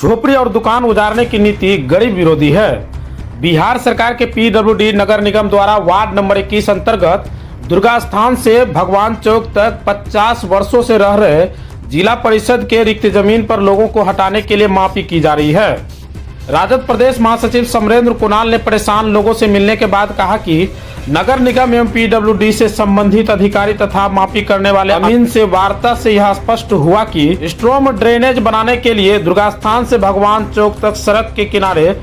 झोपड़ी और दुकान उजाड़ने की नीति गरीब विरोधी है। बिहार सरकार के पीडब्ल्यूडी नगर निगम द्वारा वार्ड नंबर 21 अंतर्गत दुर्गा स्थान से भगवान चौक तक 50 वर्षों से रह रहे जिला परिषद के रिक्त जमीन पर लोगों को हटाने के लिए मापी की जा रही है। राजद प्रदेश महासचिव समरेंद्र कुणाल ने परेशान लोगों से मिलने के बाद कहा कि नगर निगम एवं पीडब्ल्यूडी से संबंधित अधिकारी तथा मापी करने वाले अमीन से वार्ता से यह स्पष्ट हुआ कि स्ट्रॉम ड्रेनेज बनाने के लिए दुर्गा स्थान से भगवान चौक तक सड़क के किनारे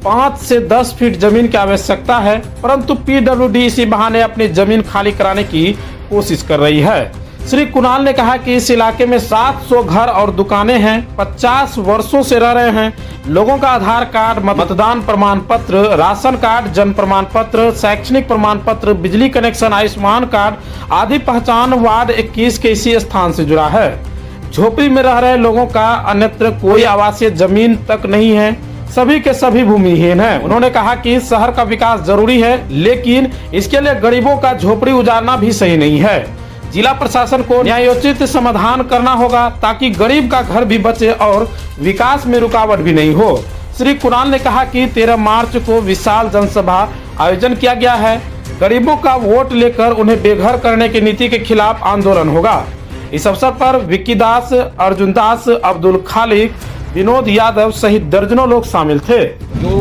5 से 10 फीट जमीन की आवश्यकता है, परंतु पीडब्ल्यूडी इसी बहाने अपनी जमीन खाली कराने की कोशिश कर रही है। श्री कुणाल ने कहा कि इस इलाके में 700 घर और दुकानें हैं, 50 वर्षों से रह रहे हैं। लोगों का आधार कार्ड, मतदान प्रमाण पत्र, राशन कार्ड, जन्म प्रमाण पत्र, शैक्षणिक प्रमाण पत्र, बिजली कनेक्शन, आयुष्मान कार्ड आदि पहचान वार्ड 21 के इसी स्थान से जुड़ा है। झोपड़ी में रह रहे लोगों का अन्यत्र कोई आवासीय जमीन तक नहीं है, सभी के सभी भूमिहीन हैं। उन्होंने कहा कि शहर का विकास जरूरी है, लेकिन इसके लिए गरीबों का झोपड़ी उजाड़ना भी सही नहीं है। जिला प्रशासन को न्यायोचित समाधान करना होगा ताकि गरीब का घर भी बचे और विकास में रुकावट भी नहीं हो। श्री कुणाल ने कहा कि 13 मार्च को विशाल जनसभा आयोजन किया गया है। गरीबों का वोट लेकर उन्हें बेघर करने की नीति के खिलाफ आंदोलन होगा। इस अवसर पर विक्की दास, अर्जुन दास, अब्दुल खालिक, विनोद यादव सहित दर्जनों लोग शामिल थे। जो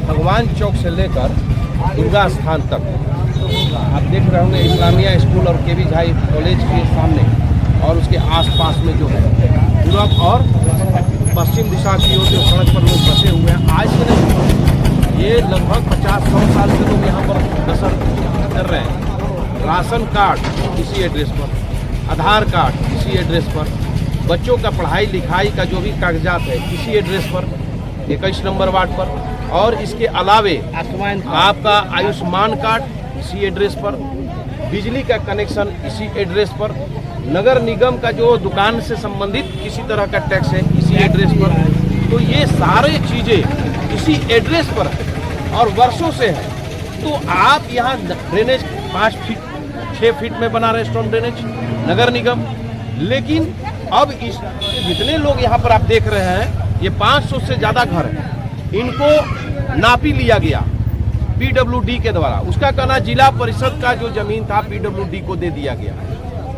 भगवान चौक से लेकर दुर्गा स्थान तक आप देख रहे होंगे, इस्लामिया स्कूल और केवी झाई कॉलेज के सामने और उसके आसपास में जो है पूरब और पश्चिम दिशा की ओर जो सड़क पर लोग बसे हुए हैं, आज से नहीं, ये लगभग 50-100 साल से लोग यहाँ पर बसर कर रहे हैं। राशन कार्ड इसी एड्रेस पर, आधार कार्ड इसी एड्रेस पर, बच्चों का पढ़ाई लिखाई का जो भी कागजात है इसी एड्रेस पर, 21 नंबर वार्ड पर, और इसके अलावे आपका आयुष्मान कार्ड इसी एड्रेस पर, बिजली का कनेक्शन इसी एड्रेस पर, नगर निगम का जो दुकान से संबंधित किसी तरह का टैक्स है इसी एड्रेस पर। तो ये सारे चीज़ें इसी एड्रेस पर है और वर्षों से है। तो आप यहाँ ड्रेनेज 5 फीट 6 फीट में बना रहे स्टोन ड्रेनेज नगर निगम, लेकिन अब इस जितने लोग यहाँ पर आप देख रहे हैं, ये 500 से ज़्यादा घर हैं, इनको नापी लिया गया पीडब्ल्यूडी के द्वारा। उसका कहना जिला परिषद का जो जमीन था पीडब्ल्यूडी को दे दिया गया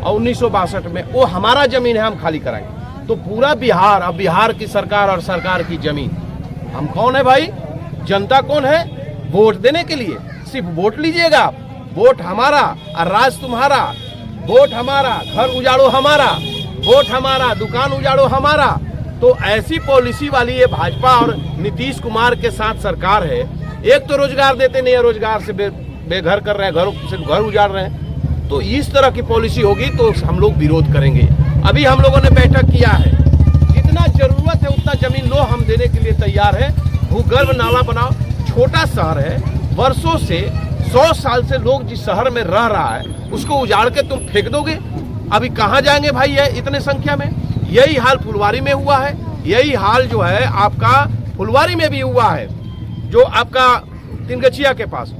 और 1962 में वो हमारा जमीन है, हम खाली कराएंगे। तो पूरा बिहार, अब बिहार की सरकार और सरकार की जमीन, हम कौन है भाई? जनता कौन है? वोट देने के लिए सिर्फ वोट लीजिएगा आप, वोट हमारा और राज तुम्हारा, वोट हमारा, घर उजाड़ो हमारा, वोट हमारा, दुकान उजाड़ो हमारा। तो ऐसी पॉलिसी वाली ये भाजपा और नीतीश कुमार के साथ सरकार है। एक तो रोजगार देते नहीं है, रोजगार से बेघर कर रहे हैं, घरों से घर उजाड़ रहे हैं। तो इस तरह की पॉलिसी होगी तो हम लोग विरोध करेंगे। अभी हम लोगों ने बैठक किया है, जितना जरूरत है उतना जमीन लो, हम देने के लिए तैयार है। भूगर्भ नाला बनाओ, छोटा शहर है, वर्षों से 100 साल से लोग जिस शहर में रह रहा है उसको उजाड़ के तुम फेंक दोगे, अभी कहाँ जाएंगे भाई ये इतने संख्या में? यही हाल फुलवारी में हुआ है, यही हाल जो है आपका फुलवारी में भी हुआ है, जो आपका तिनगछिया के पास,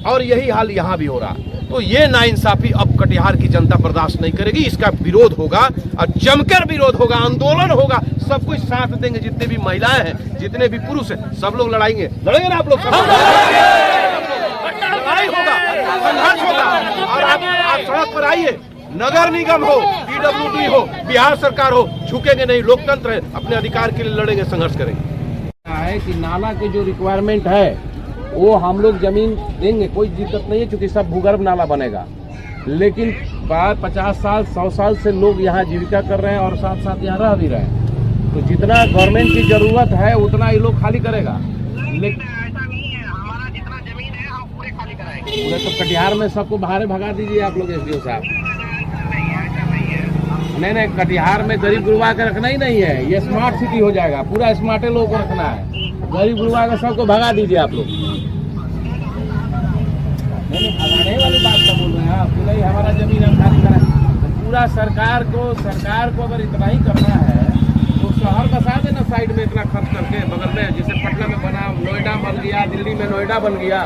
और यही हाल यहाँ भी हो रहा है। तो ये नाइंसाफी अब कटिहार की जनता बर्दाश्त नहीं करेगी। इसका विरोध होगा और जमकर विरोध होगा, आंदोलन होगा, सब कुछ साथ देंगे। जितने भी महिलाएं हैं, जितने भी पुरुष हैं, सब लोग लड़ाएंगे ना आप लोग? लड़ाई होगा, संघर्ष होगा। और आप सड़क पर आइए, नगर निगम हो, पीडब्ल्यूडी हो, बिहार सरकार हो, झुकेंगे नहीं। लोकतंत्र है, अपने अधिकार के लिए लड़ेंगे, संघर्ष करेंगे। है कि नाला के जो रिक्वायरमेंट है वो हम लोग जमीन देंगे, कोई दिक्कत नहीं है, क्योंकि सब भूगर्भ नाला बनेगा। लेकिन 50 साल 100 साल से लोग यहाँ जीविका कर रहे हैं और साथ साथ यहाँ रह भी रहे हैं। तो जितना गवर्नमेंट की जरूरत है उतना ये लोग खाली करेगा। लेकिन ऐसा नहीं है, हमारा जितना जमीन है हम पूरे खाली कराएंगे। पूरे तो कटिहार में सबको बाहर भगा दीजिए आप लोग, एसडीओ साहब। नहीं, कटिहार में गरीब गुरबा के रखना ही नहीं है, ये स्मार्ट सिटी हो जाएगा, पूरा स्मार्टे लोगों को रखना है। गरीब गुरबा के सबको भगा दीजिए आप लोग। नहीं, भगाने वाली बात तो बोल रहे हैं आप, पूरा ही हमारा जमीन हम खाली कराएं। पूरा सरकार को अगर इतना ही करना है तो शहर बसा देना साइड में, इतना खर्च करके बगल में, जैसे पटना में बना, नोएडा बन गया, दिल्ली में नोएडा बन गया।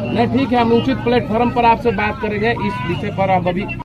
नहीं, ठीक है, हम उचित प्लेटफॉर्म पर आपसे बात करेंगे इस विषय पर। हम अभी